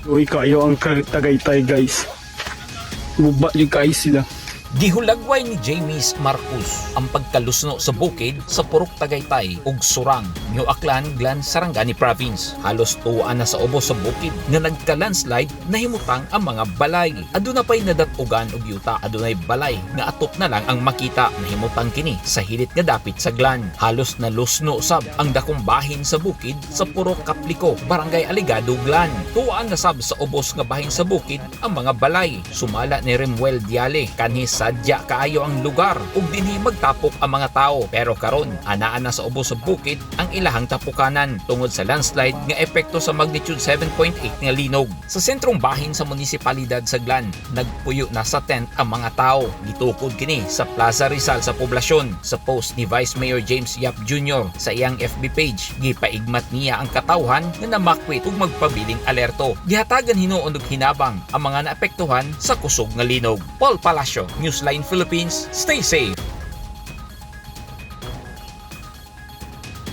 Uy, kayo ang Tagaytay guys. Guba yung kayo sila. Gihulagway ni James Marcos ang pagkalusno sa bukid sa Purok Tagaytay ug Surang, New Aklan, Glan, Sarangani Province. Halos tuwa na sa ubos sa bukid nga nagka-landslide na himutang ang mga balay. Aduna pay nadatugan og yuta, adunay balay nga atop na lang ang makita na himutang kini sa hilit nga dapit sa Glan. Halos nalusno sab ang dakong bahin sa bukid sa Purok Kapliko, Barangay Aligado, Glan. Tuwaan na sab sa ubos nga bahin sa bukid ang mga balay. Sumala ni Remuel Diale kanhi sadya kaayo ang lugar ug dinhi magtapok ang mga tao, pero karon anaa na sa ubos sa bukid ang ilahang tapukanan tungod sa landslide nga epekto sa magnitude 7.8 nga linog. Sa sentrong bahin sa munisipalidad sa Glan, nagpuyo na sa tent ang mga tao. Gitukod kini sa Plaza Rizal sa poblasyon. Sa post ni Vice Mayor James Yap Jr. sa iyang FB page, gipaigmat niya ang katawhan nga namakwit ug magpabiling alerto. Gihatagan hinuon og hinabang ang mga naapektuhan sa kusog nga linog. Paul Palacio, Newsline Philippines, stay safe!